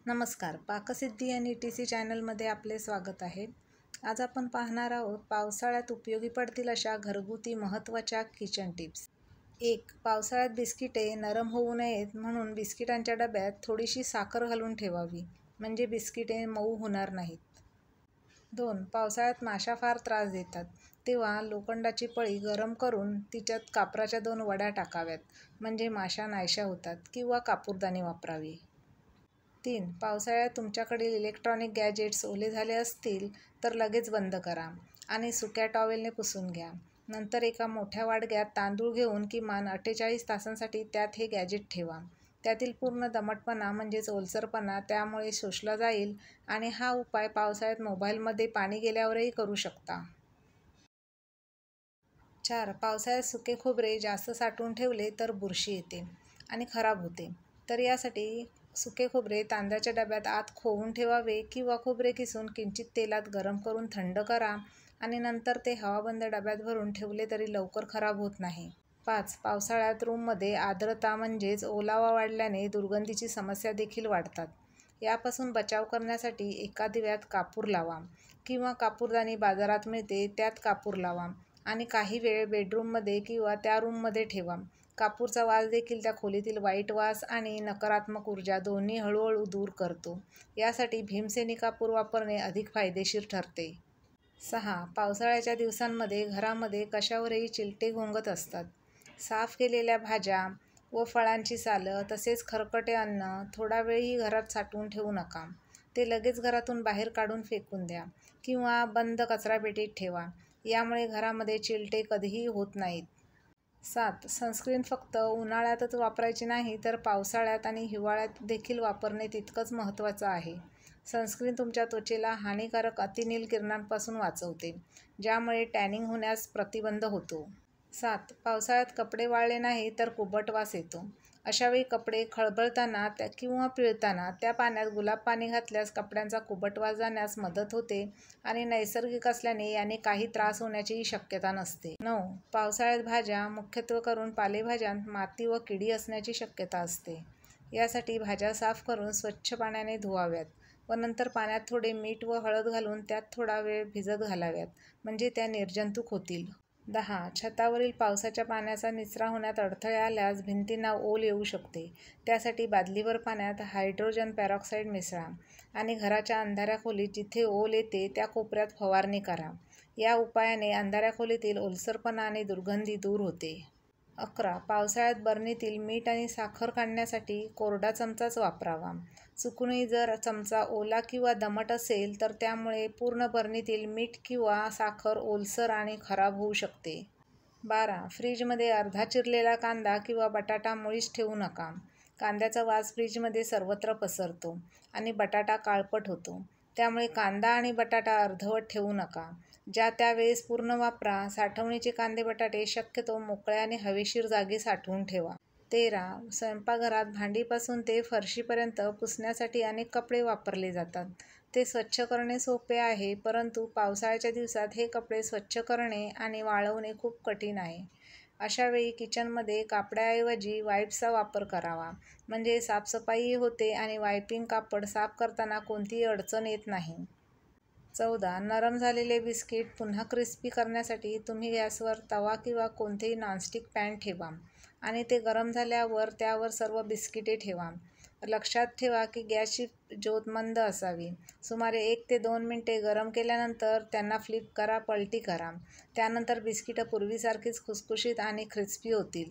नमस्कार, पाकसिद्धी आणि ETC चॅनलमध्ये आपले स्वागत आहे. आज आपण पाहणार आहोत पावसाळ्यात उपयोगी पडतील अशा घरगुती महत्त्वाच्या किचन टिप्स. 1. पावसाळ्यात बिस्किटे नरम होऊ नयेत म्हणून बिस्किटांच्या डब्यात थोडीशी साखर घालून ठेवावी, म्हणजे बिस्किटे मऊ होणार नाहीत. 2. पावसाळ्यात माशा फार त्रास देतात, तेव्हा लोखंडाची पळी गरम करून तिच्यात कापराच्या 2 वड्या टाकाव्यात, म्हणजे माशा नाहीशा होतात, किंवा कापूरदानी वापरावी. 3. पावसाळ्यात तुमच्याकडील इलेक्ट्रॉनिक गॅजेट्स ओले झाले असतील तर लगेच बंद करा आणि सुक्या टॉवेलने पुसून घ्या. नंतर एका मोठ्या वाडग्यात तांदूळ घेऊन किमान 48 तासांसाठी त्यात हे गॅजेट ठेवा. त्यातील पूर्ण दमटपणा म्हणजेच ओलसरपणा त्यामुळे शोषला जाईल आणि हा उपाय पावसाळ्यात मोबाईलमध्ये पाणी गेल्यावरही करू शकता. 4. पावसाळ्यात सुके खोबरे जास्त साठवून ठेवले तर बुरशी येते आणि खराब होते. तर यासाठी सुके खोबरे तांदळाच्या डब्यात आत खोवून ठेवावे किंवा खोबरे किसून किंचित तेलात गरम करून थंड करा आणि नंतर ते हवाबंद डब्यात भरून ठेवले तरी लवकर खराब होत नाही. 5. पावसाळ्यात रूममध्ये आर्द्रता म्हणजेच ओलावा वाढल्याने दुर्गंधीची समस्या देखील वाढतात. यापासून बचाव करण्यासाठी एका दिव्यात कापूर लावा किंवा कापूरदानी बाजारात मिळते त्यात कापूर लावा आणि काही वेळ बेडरूममध्ये किंवा त्या रूममध्ये ठेवा. कापूरचा वास देखील त्या खोलीतील वाईट वास आणि नकारात्मक ऊर्जा दोन्ही हळूहळू दूर करतो. यासाठी भीमसेनी कापूर वापरणे अधिक फायदेशीर ठरते. 6. पावसाळ्याच्या दिवसांमध्ये घरामध्ये कशावरही चिलटे घोंगत असतात. साफ केलेल्या भाज्या व फळांची सालं तसेच खरकटे अन्न थोडा वेळही घरात साठवून ठेवू नका. ते लगेच घरातून बाहेर काढून फेकून द्या किंवा बंद कचरापेटीत ठेवा. यामुळे घरामध्ये चिलटे कधीही होत नाहीत. 7. सनस्क्रीन फक्त उन्हाळ्यातच वापरायची नाही तर पावसाळ्यात आणि हिवाळ्यात देखील वापरणे तितकंच महत्त्वाचं आहे. सनस्क्रीन तुमच्या त्वचेला हानिकारक अतिनील किरणांपासून वाचवते, ज्यामुळे टॅनिंग होण्यास प्रतिबंध होतो. 7. पावसाळ्यात कपडे वाळले नाही तर कुबट वास येतो. अशावेळी कपडे खळबळताना किंवा पिळताना त्या पाण्यात गुलाब पाणी घातल्यास कपड्यांचा कुबट वास जाण्यास मदत होते आणि नैसर्गिक असल्याने याने काही त्रास होण्याचीही शक्यता नसते. 9. पावसाळ्यात भाज्या, मुख्यत्वे करून पालेभाज्यांत माती व किडी असण्याची शक्यता असते. यासाठी भाज्या साफ करून स्वच्छ पाण्याने धुवाव्यात व नंतर पाण्यात थोडे मीठ व हळद घालून त्यात थोडा वेळ भिजत घालाव्यात, म्हणजे त्या निर्जंतुक होतील. 10. छतावरील पावसाच्या पाण्याचा निचरा होण्यात अडथळे आल्यास भिंतींना ओल येऊ शकते. त्यासाठी बादलीभर पाण्यात हायड्रोजन पेरॉक्साईड मिसळा आणि घराच्या अंधाऱ्या खोलीत जिथे ओल येते त्या कोपऱ्यात फवारणी करा. या उपायाने अंधाऱ्या खोलीतील ओलसरपणा आणि दुर्गंधी दूर होते. 11. पावसाळ्यात बरणीतील मीठ आणि साखर काढण्यासाठी कोरडा चमचाच वापरावा. चुकूनही जर चमचा ओला किंवा दमट असेल तर त्यामुळे पूर्ण बरणीतील मीठ किंवा साखर ओलसर आणि खराब होऊ शकते. 12. फ्रीजमध्ये अर्धा चिरलेला कांदा किंवा बटाटा मुळीच ठेवू नका. कांद्याचा वास फ्रीजमध्ये सर्वत्र पसरतो आणि बटाटा काळपट होतो. त्यामुळे कांदा आणि बटाटा अर्धवट ठेवू नका. ज्या त्या वेळेस पूर्ण वापरा. साठवणीचे कांदे बटाटे शक्यतो मोकळ्या आणि हवेशीर जागी साठवून ठेवा. 13. स्वयंपाकघरात भांडीपासून ते फरशीपर्यंत पुसण्यासाठी अनेक कपडे वापरले जातात. ते स्वच्छ करणे सोपे आहे, परंतु पावसाळ्याच्या दिवसात हे कपडे स्वच्छ करणे आणि वाळवणे खूप कठीण आहे. अशावेळी किचनमध्ये कापडाऐवजी वाईप्सचा वापर करावा, म्हणजे साफसफाईही होते आणि वायपिंग कापड साफ करताना कोणतीही अडचण येत नाही. 14. नरम झालेले बिस्किट पुन्हा क्रिस्पी करण्यासाठी तुम्ही गॅसवर तवा किंवा कोणतेही नॉनस्टिक पॅन ठेवा आणि ते गरम झाल्यावर त्यावर सर्व बिस्किटे ठेवा. लक्षात ठेवा की गॅसची ज्योत मंद असावी. सुमारे 1 ते 2 मिनिटे गरम केल्यानंतर त्यांना फ्लिप करा, पलटी करा. त्यानंतर बिस्किटं पूर्वीसारखीच खुसखुशीत आणि क्रिस्पी होतील.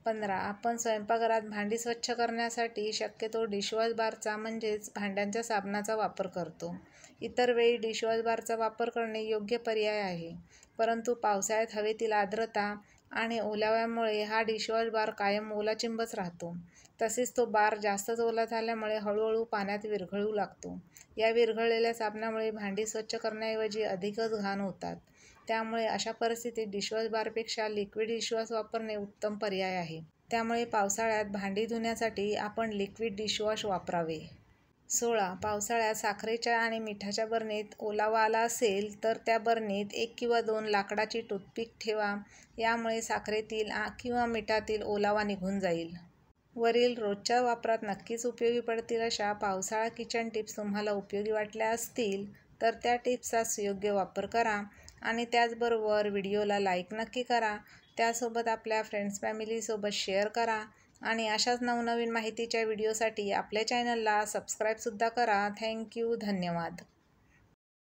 15. आपण स्वयंपाकघरात भांडी स्वच्छ करण्यासाठी शक्यतो डिशवॉश बारचा म्हणजेच भांड्यांच्या साबणाचा वापर करतो. इतर वेळी डिशवॉश बारचा वापर करणे योग्य पर्याय आहे, परंतु पावसाळ्यात हवेतील आर्द्रता आणि ओलाव्यामुळे हा डिशवॉश बार कायम ओलाचिंबच राहतो. तसेच तो बार जास्तच ओला झाल्यामुळे हळूहळू पाण्यात विरघळू लागतो. या विरघळलेल्या साबणामुळे भांडी स्वच्छ करण्याऐवजी अधिकच घाण होतात. त्यामुळे अशा परिस्थितीत डिशवॉश बारपेक्षा लिक्विड डिशवॉश वापरणे उत्तम पर्याय आहे. त्यामुळे पावसाळ्यात भांडी धुण्यासाठी आपण लिक्विड डिशवॉश वापरावे. 16. पावसाळ्यात साखरेच्या आणि मिठाच्या बरणीत ओलावा आला असेल तर त्या बरणीत 1 किंवा 2 लाकडाची टूथपिक ठेवा. यामुळे साखरेतील किंवा मिठातील ओलावा निघून जाईल. वरील रोजच्या वापरात नक्कीच उपयोगी पडतील अशा पावसाळा किचन टिप्स तुम्हाला उपयोगी वाटल्या असतील तर त्या टिप्सचा सुयोग्य वापर करा आणि त्याचबरोबर व्हिडिओला लाईक नक्की करा. त्यासोबत आपल्या फ्रेंड्स फॅमिलीसोबत शेअर करा आणि अशाच नवनवीन माहितीच्या व्हिडिओसाठी आपल्या चॅनलला सबस्क्राईबसुद्धा करा. थँक्यू. धन्यवाद.